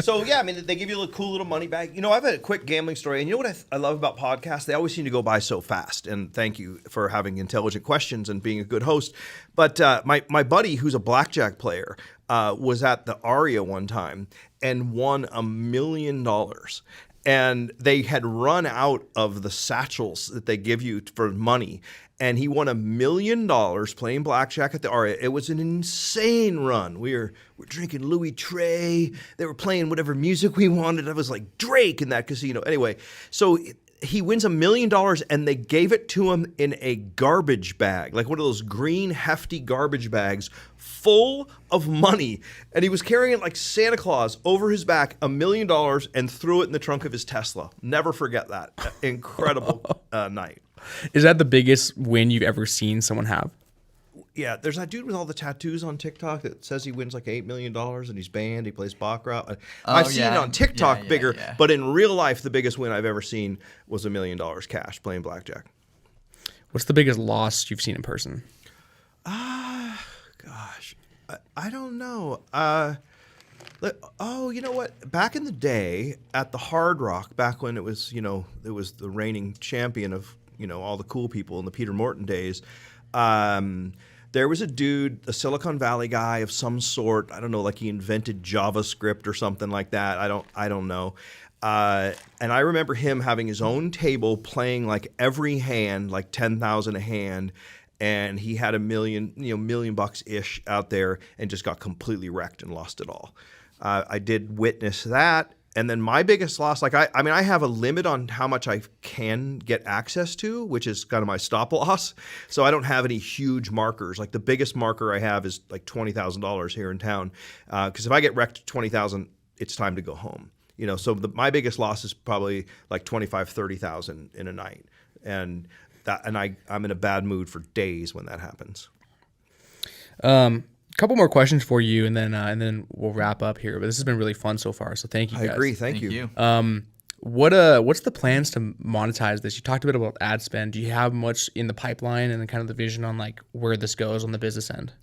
So yeah, I mean, they give you a cool little money bag. You know, I've had a quick gambling story, and you know what I love about podcasts? They always seem to go by so fast. And thank you for having intelligent questions and being a good host. But my buddy, who's a blackjack player, was at the Aria one time and won $1 million. And they had run out of the satchels that they give you for money. And he won $1 million playing blackjack at the Aria. It was an insane run. We're drinking Louis Trey. They were playing whatever music we wanted. I was like Drake in that casino. Anyway, so he wins $1 million, and they gave it to him in a garbage bag, like one of those green, hefty garbage bags full of money. And he was carrying it like Santa Claus over his back, $1 million, and threw it in the trunk of his Tesla. Never forget that. Incredible night. Is that the biggest win you've ever seen someone have? Yeah, there's that dude with all the tattoos on TikTok that says he wins like $8 million and he's banned. He plays Baccarat. I've seen it on TikTok bigger, but in real life, the biggest win I've ever seen was $1 million cash playing blackjack. What's the biggest loss you've seen in person? Gosh, I don't know. You know what? Back in the day at the Hard Rock, back when it was the reigning champion of all the cool people in the Peter Morton days. There was a dude, a Silicon Valley guy of some sort. I don't know, like he invented JavaScript or something like that. I don't know. And I remember him having his own table, playing like every hand, like 10,000 a hand, and he had $1 million bucks ish out there, and just got completely wrecked and lost it all. I did witness that. And then my biggest loss, like I have a limit on how much I can get access to, which is kind of my stop loss. So I don't have any huge markers. Like the biggest marker I have is like $20,000 here in town. Because if I get wrecked at $20,000, it's time to go home. So my biggest loss is probably like $25,000-$30,000 in a night, and I'm in a bad mood for days when that happens. Couple more questions for you, and then we'll wrap up here. But this has been really fun so far, so thank you guys. I agree. Thank you. What's the plans to monetize this? You talked a bit about ad spend. Do you have much in the pipeline, and then kind of the vision on like where this goes on the business end?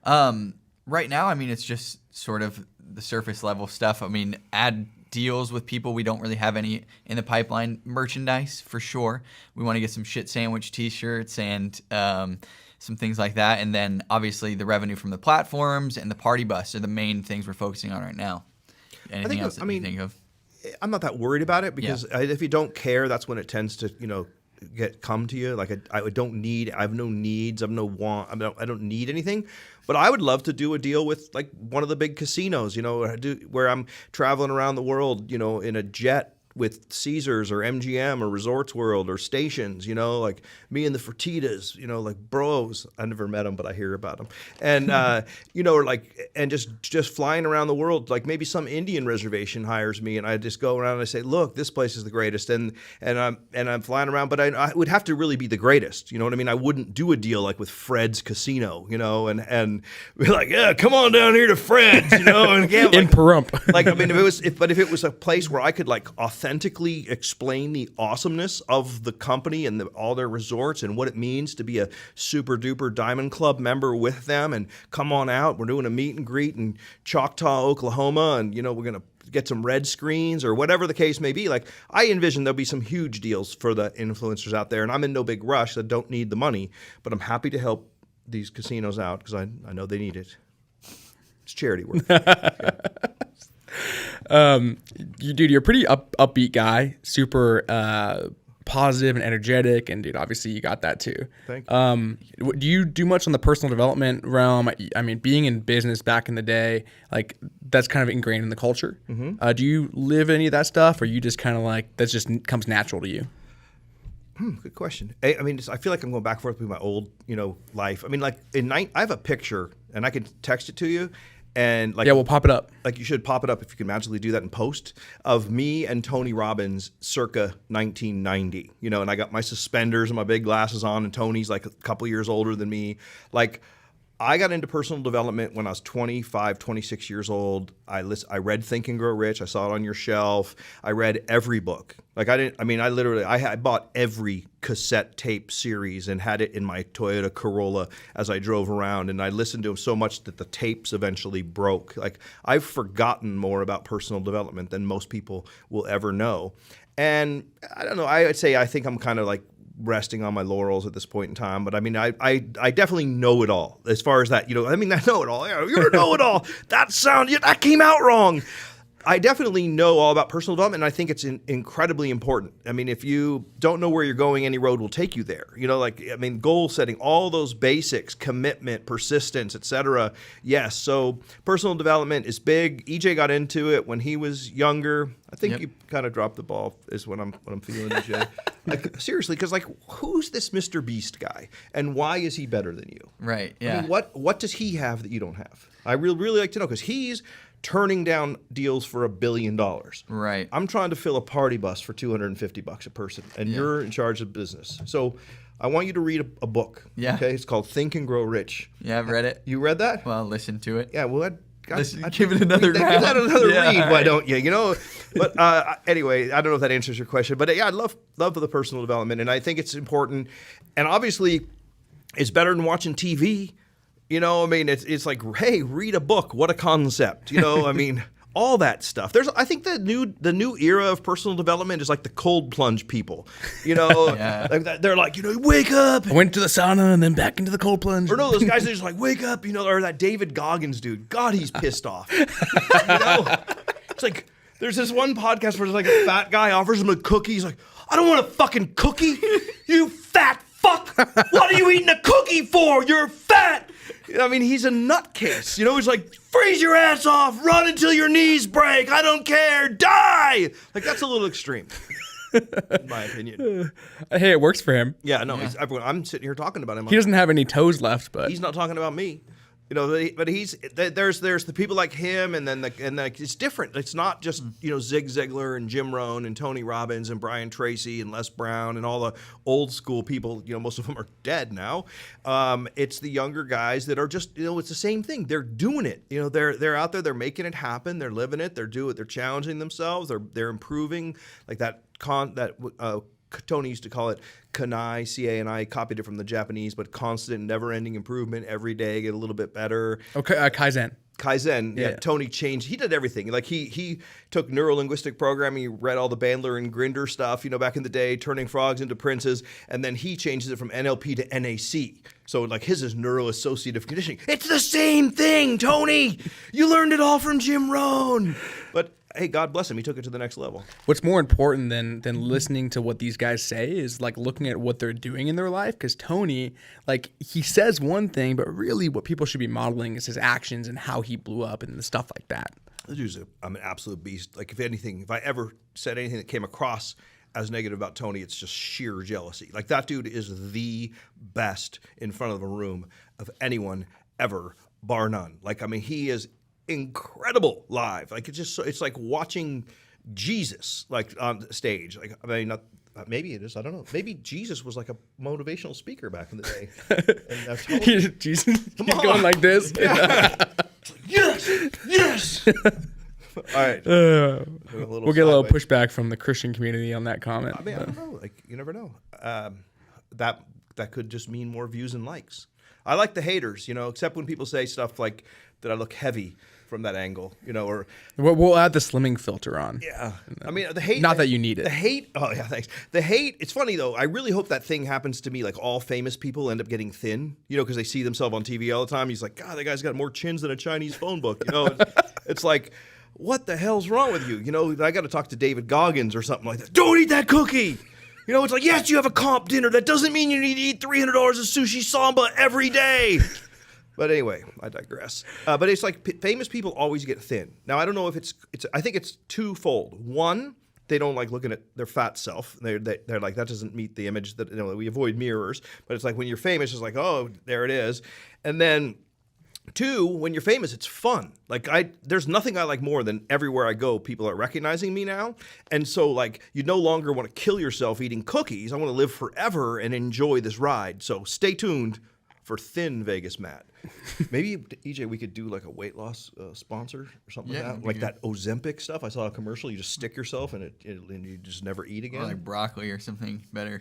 Right now, I mean, it's just sort of the surface level stuff. I mean, ad deals with people. We don't really have any in the pipeline. Merchandise for sure. We want to get some shit sandwich t-shirts and some things like that. And then obviously the revenue from the platforms and the party bus are the main things we're focusing on right now. Anything else that you think of? I'm not that worried about it because if you don't care, that's when it tends to, come to you. Like I have no needs, I have no want, I don't need anything. But I would love to do a deal with like one of the big casinos, where I'm traveling around the world, in a jet with Caesars or MGM or Resorts World or Stations, like me and the Fertitas, like bros. I never met them, but I hear about them. And, and just flying around the world, like maybe some Indian reservation hires me and I just go around and I say, look, this place is the greatest. And I'm flying around, but I would have to really be the greatest. You know what I mean? I wouldn't do a deal like with Fred's Casino, and be like, yeah, come on down here to Fred's, and gamble. In Pahrump. Like, I mean, if it was a place where I could like authentically explain the awesomeness of the company and all their resorts and what it means to be a super duper Diamond Club member with them. And come on out. We're doing a meet and greet in Choctaw, Oklahoma. And, we're going to get some red screens or whatever the case may be. Like, I envision there'll be some huge deals for the influencers out there. And I'm in no big rush. I don't need the money. But I'm happy to help these casinos out because I know they need it. It's charity work. You're a pretty upbeat guy, super positive and energetic, and dude, obviously you got that too. Thank you. Do you do much on the personal development realm? I mean, being in business back in the day, like that's kind of ingrained in the culture. Mm-hmm. Do you live any of that stuff, or you just kind of like that just comes natural to you? Good question. I mean, I feel like I'm going back and forth with my old, life. I mean, like I have a picture, and I can text it to you. And like, yeah, we'll pop it up. Like, you should pop it up if you can magically do that in post, of me and Tony Robbins circa 1990. And I got my suspenders and my big glasses on, and Tony's like a couple years older than me. Like, I got into personal development when I was 25, 26 years old. I read Think and Grow Rich. I saw it on your shelf. I read every book. Like, I bought every cassette tape series and had it in my Toyota Corolla as I drove around. And I listened to them so much that the tapes eventually broke. Like, I've forgotten more about personal development than most people will ever know. And I don't know, I would say I think I'm kind of like resting on my laurels at this point in time, but I mean, I definitely know it all as far as that. I know it all. You're a know-it-all. That came out wrong. I definitely know all about personal development, and I think it's incredibly important. I mean, if you don't know where you're going, any road will take you there. Goal setting, all those basics, commitment, persistence, etc. Yes, so personal development is big. EJ got into it when he was younger. I think you kind of dropped the ball is what I'm feeling, EJ. Like, seriously, because like, who's this Mr. Beast guy, and why is he better than you? Right. Yeah. I mean, what does he have that you don't have? I really like to know, because he's turning down deals for $1 billion. Right. I'm trying to fill a party bus for $250 a person, and you're in charge of business. So I want you to read a book. Yeah. Okay. It's called Think and Grow Rich. Yeah, I've read it. You read that? Well, listen to it. Yeah. Well, give it another round. Give that another read. Right. Why don't you? But anyway, I don't know if that answers your question. But yeah, I love the personal development, and I think it's important. And obviously, it's better than watching TV. It's like, hey, read a book. What a concept. All that stuff. I think the new era of personal development is like the cold plunge people. Yeah. Like they're like, wake up. I went to the sauna and then back into the cold plunge. Or no, those guys are just like, wake up. Or that David Goggins dude. God, he's pissed off. It's like, there's this one podcast where there's like a fat guy offers him a cookie. He's like, I don't want a fucking cookie. You fat fuck. What are you eating a cookie for? You're fat. He's a nutcase. He's like, freeze your ass off, run until your knees break. I don't care, die. Like, that's a little extreme, in my opinion. Hey, it works for him. Yeah, no, I'm sitting here talking about him. He doesn't have any toes left, but he's not talking about me. But there's the people like him, and then it's different. It's not just Zig Ziglar and Jim Rohn and Tony Robbins and Brian Tracy and Les Brown and all the old school people. Most of them are dead now. It's the younger guys that are just it's the same thing. They're doing it. They're out there. They're making it happen. They're living it. They're challenging themselves. They're improving. Like that Tony used to call it Kanai, C-A-N-I, copied it from the Japanese, but constant, never-ending improvement every day, get a little bit better. Okay, Kaizen. Kaizen, yeah. Tony changed. He did everything. Like he took neuro-linguistic programming. He read all the Bandler and Grinder stuff, back in the day, turning frogs into princes, and then he changes it from NLP to NAC. So like his is neuro-associative conditioning. It's the same thing, Tony. You learned it all from Jim Rohn. But hey, God bless him. He took it to the next level. What's more important than listening to what these guys say is like looking at what they're doing in their life. Because Tony, like, he says one thing, but really what people should be modeling is his actions and how he blew up and the stuff like that. This dude's I'm an absolute beast. Like, if I ever said anything that came across as negative about Tony, it's just sheer jealousy. Like, that dude is the best in front of a room of anyone ever, bar none. Like, he is incredible live. Like, it's like watching Jesus, like, on stage. Like, not maybe it is. I don't know. Maybe Jesus was like a motivational speaker back in the day. And Tony, Jesus, come on, going like this. Yeah. Yes. All right. We'll get a little pushback from the Christian community on that comment. I mean, I don't know. Like, you never know. That could just mean more views and likes. I like the haters, except when people say stuff like that I look heavy from that angle, or we'll add the slimming filter on. Yeah, I mean the hate. Not that you need it. The hate. Oh yeah, thanks. The hate. It's funny though. I really hope that thing happens to me. Like all famous people end up getting thin, because they see themselves on TV all the time. He's like, God, that guy's got more chins than a Chinese phone book. It's like, what the hell's wrong with you? I got to talk to David Goggins or something like that. Don't eat that cookie. It's like, yes, you have a comp dinner. That doesn't mean you need to eat $300 of sushi samba every day. But anyway, I digress. But it's like famous people always get thin. Now, I don't know if it's. I think it's twofold. One, they don't like looking at their fat self. They're like, that doesn't meet the image that we avoid mirrors. But it's like when you're famous, it's like, oh, there it is. And then two, when you're famous, it's fun. Like there's nothing I like more than everywhere I go, people are recognizing me now. And so like you no longer want to kill yourself eating cookies. I want to live forever and enjoy this ride. So stay tuned for Thin Vegas Matt. Maybe, EJ, we could do like a weight loss sponsor or something like that. Like that Ozempic stuff. I saw a commercial. You just stick yourself and you just never eat again. Or like broccoli or something better.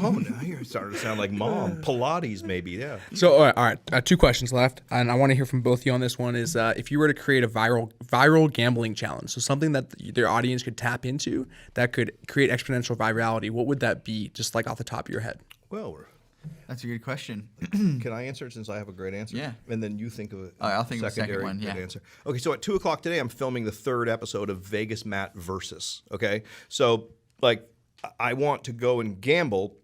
Oh, now you're starting to sound like mom. Pilates, maybe, yeah. So, all right, 2 questions left, and I want to hear from both of you on this one. Is if you were to create a viral gambling challenge, so something that their audience could tap into that could create exponential virality, what would that be? Just like off the top of your head. Well, that's a good question. Can I answer it since I have a great answer? Yeah. And then you think of a I'll think of a second one, good answer. Okay, so at 2 o'clock today, I'm filming the 3rd episode of Vegas Matt Versus. Okay? So, like, I want to go and gamble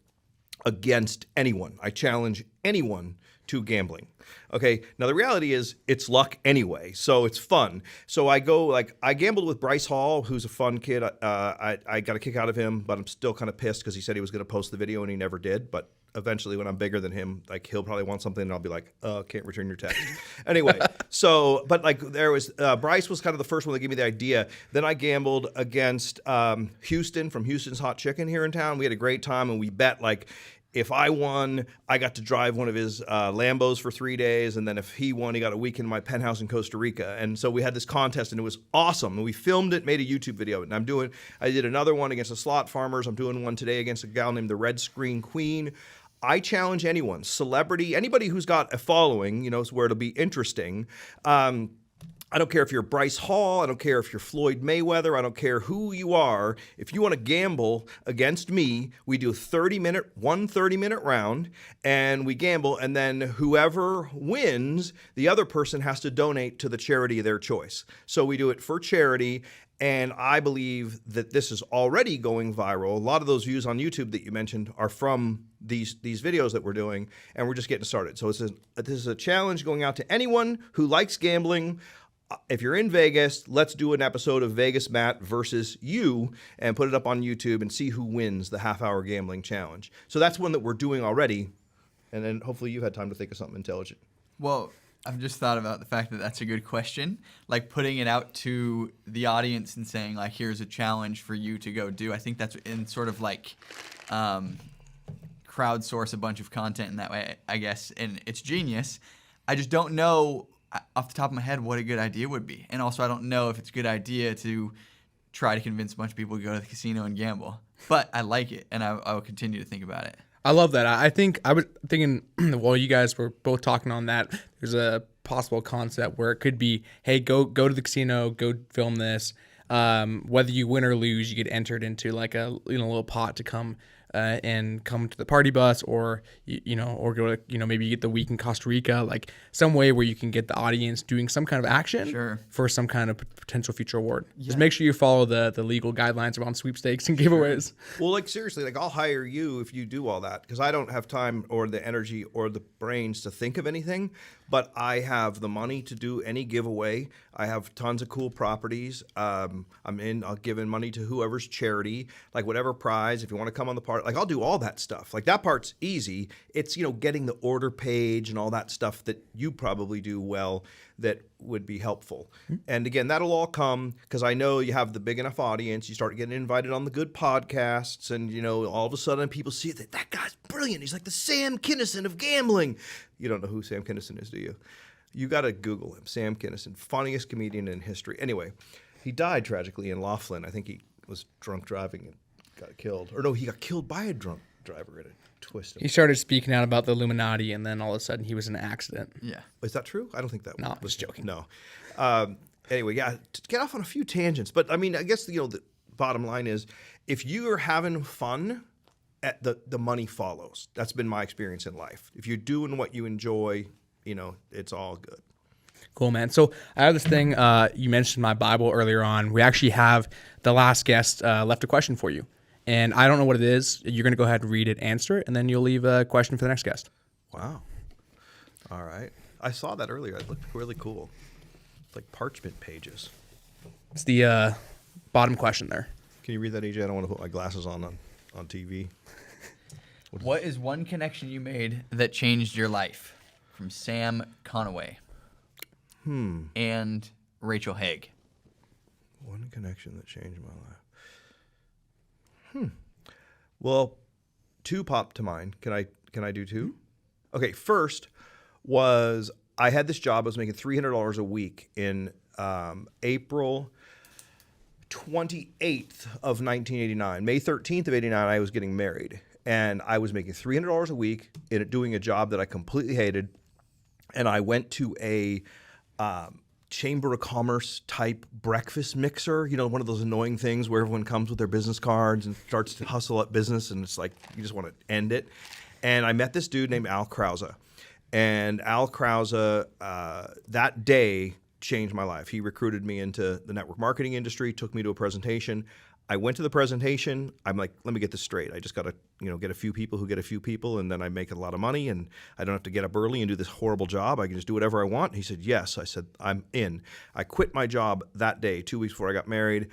against anyone. I challenge anyone to gambling. Okay, now the reality is it's luck anyway, so it's fun. So I gambled with Bryce Hall, who's a fun kid. I got a kick out of him, but I'm still kind of pissed because he said he was going to post the video and he never did. But eventually, when I'm bigger than him, like he'll probably want something and I'll be like, can't return your text. Anyway, but like there was, Bryce was kind of the first one that gave me the idea. Then I gambled against Houston from Houston's Hot Chicken here in town. We had a great time and we bet like, if I won, I got to drive one of his Lambos for 3 days. And then if he won, he got a weekend in my penthouse in Costa Rica. And so we had this contest and it was awesome. And we filmed it, made a YouTube video. And I did another one against the slot farmers. I'm doing one today against a gal named the Red Screen Queen. I challenge anyone, celebrity, anybody who's got a following, where it'll be interesting. I don't care if you're Bryce Hall. I don't care if you're Floyd Mayweather. I don't care who you are. If you want to gamble against me, we do a 30-minute round, and we gamble, and then whoever wins, the other person has to donate to the charity of their choice. So we do it for charity, and I believe that this is already going viral. A lot of those views on YouTube that you mentioned are from these videos that we're doing, and we're just getting started. So this is a challenge going out to anyone who likes gambling. If you're in Vegas, let's do an episode of Vegas Matt versus you and put it up on YouTube and see who wins the half-hour gambling challenge. So that's one that we're doing already, and then hopefully you've had time to think of something intelligent. Well, I've just thought about the fact that that's a good question. Like putting it out to the audience and saying like, here's a challenge for you to go do. I think that's in sort of like crowdsource a bunch of content in that way, I guess. And it's genius. I just don't know off the top of my head what a good idea would be. And also I don't know if it's a good idea to try to convince a bunch of people to go to the casino and gamble. But I like it, and I will continue to think about it. I love that. I was thinking, while you guys were both talking on that, there's a possible concept where it could be, hey, go to the casino, go film this. Whether you win or lose, you get entered into like a little pot to come and come to the party bus, or or go to maybe you get the week in Costa Rica, like some way where you can get the audience doing some kind of action for some kind of potential future award. Yeah. Just make sure you follow the legal guidelines around sweepstakes and giveaways. Well, like seriously, like I'll hire you if you do all that, because I don't have time or the energy or the brains to think of anything. But I have the money to do any giveaway. I have tons of cool properties. I'll give in money to whoever's charity, like whatever prize. If you want to come on the part, like I'll do all that stuff. Like that part's easy. It's, getting the order page and all that stuff that you probably do well that would be helpful. And again, that'll all come because I know you have the big enough audience. You start getting invited on the good podcasts and, all of a sudden people see that guy's brilliant. He's like the Sam Kinison of gambling. You don't know who Sam Kinison is, do you? You got to Google him. Sam Kinison, funniest comedian in history. Anyway, he died tragically in Laughlin. I think he was drunk driving and got killed. Or no, he got killed by a drunk driver in a twist. He started speaking out about the Illuminati, and then all of a sudden he was in an accident. Yeah. Is that true? I don't think that No, I was joking. No. Anyway, yeah, to get off on a few tangents. But, I mean, I guess, the bottom line is if you are having fun, the money follows. That's been my experience in life. If you're doing what you enjoy, it's all good. Cool, man. So I have this thing. You mentioned my Bible earlier on. We actually have the last guest left a question for you. And I don't know what it is. You're going to go ahead and read it, answer it, and then you'll leave a question for the next guest. Wow. All right. I saw that earlier. It looked really cool. It's like parchment pages. It's the bottom question there. Can you read that, AJ? I don't want to put my glasses on TV. What is one connection you made that changed your life? From Sam Conaway. And Rachel Haig. One connection that changed my life. Well, two popped to mind. Can I do two? Okay, first was I had this job. I was making $300 a week in April 28th of 1989. May 13th of 89, I was getting married. And I was making $300 a week doing a job that I completely hated. And I went to a Chamber of Commerce type breakfast mixer, one of those annoying things where everyone comes with their business cards and starts to hustle at business, and it's like you just want to end it. And I met this dude named Al Krause. And Al Krause, that day, changed my life. He recruited me into the network marketing industry, took me to a presentation. I went to the presentation. I'm like, let me get this straight. I just got to, get a few people who get a few people, and then I make a lot of money, and I don't have to get up early and do this horrible job. I can just do whatever I want. He said, yes. I said, I'm in. I quit my job that day, 2 weeks before I got married.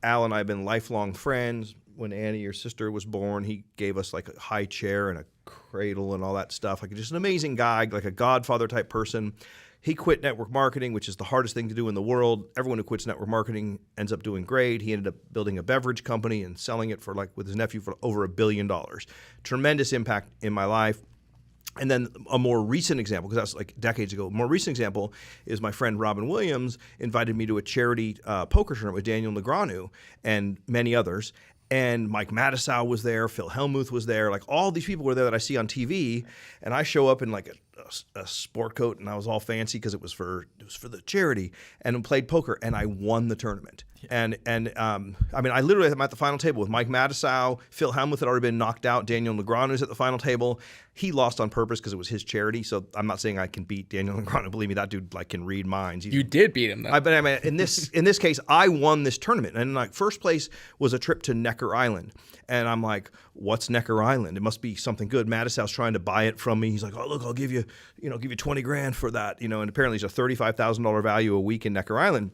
Al and I have been lifelong friends. When Annie, your sister, was born, he gave us like a high chair and a cradle and all that stuff. Like just an amazing guy, like a godfather type person. He quit network marketing, which is the hardest thing to do in the world. Everyone who quits network marketing ends up doing great. He ended up building a beverage company and selling it with his nephew for over $1 billion. Tremendous impact in my life. And then a more recent example, because that's like decades ago, a more recent example is my friend Robin Williams invited me to a charity poker tournament with Daniel Negreanu and many others. And Mike Matusow was there, Phil Hellmuth was there, like all these people were there that I see on TV. And I show up in like a sport coat, and I was all fancy because it was for the charity, and played poker, and I won the tournament. Yeah. And I mean, I literally am at the final table with Mike Matusow. Phil Hellmuth had already been knocked out. Daniel Negreanu is at the final table. He lost on purpose because it was his charity. So I'm not saying I can beat Daniel Negreanu. Believe me, that dude can read minds. You did beat him, though. But I mean, in this case, I won this tournament, and like first place was a trip to Necker Island. And I'm like, what's Necker Island? It must be something good. Matusow's trying to buy it from me. He's like, oh, look, I'll give you 20 grand for that. And apparently it's a $35,000 value a week in Necker Island.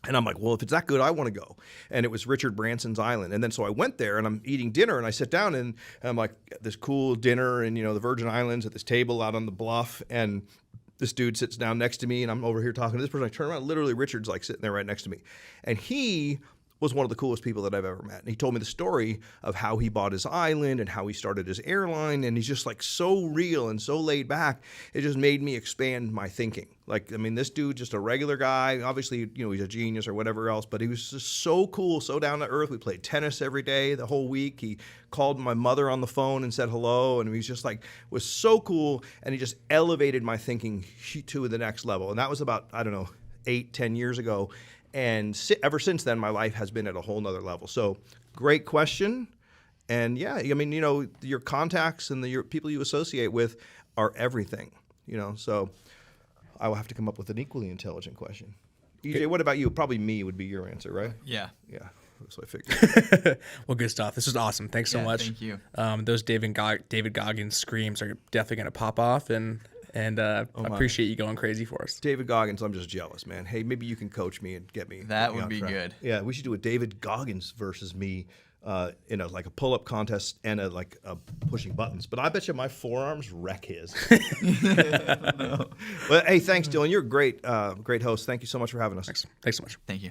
And I'm like, well, if it's that good, I want to go. And it was Richard Branson's island. And then so I went there, and I'm eating dinner, and I sit down, and I'm like, this cool dinner, and the Virgin Islands at this table out on the bluff, and this dude sits down next to me, and I'm over here talking to this person. I turn around, literally Richard's like sitting there right next to me. And he was one of the coolest people that I've ever met. And he told me the story of how he bought his island and how he started his airline. And he's just like so real and so laid back. It just made me expand my thinking. Like, I mean, this dude, just a regular guy, obviously, he's a genius or whatever else, but he was just so cool, so down to earth. We played tennis every day, the whole week. He called my mother on the phone and said hello. And he was just like, was so cool. And he just elevated my thinking to the next level. And that was about, 8-10 years ago. And ever since then, my life has been at a whole nother level. So great question. And yeah, I mean, your contacts and your people you associate with are everything, so I will have to come up with an equally intelligent question. EJ, what about you? Probably me would be your answer, right? Yeah. Yeah. That's what I figured. Well, good stuff. This was awesome. Thanks so much. Thank you. Those David Goggins screams are definitely going to pop off, and And I appreciate you going crazy for us. David Goggins, I'm just jealous, man. Hey, maybe you can coach me and get me. That would be good. Yeah, we should do a David Goggins versus me in a pull-up contest and a pushing buttons. But I bet you my forearms wreck his. Well, hey, thanks, Dylan. You're a great host. Thank you so much for having us. Thanks so much. Thank you.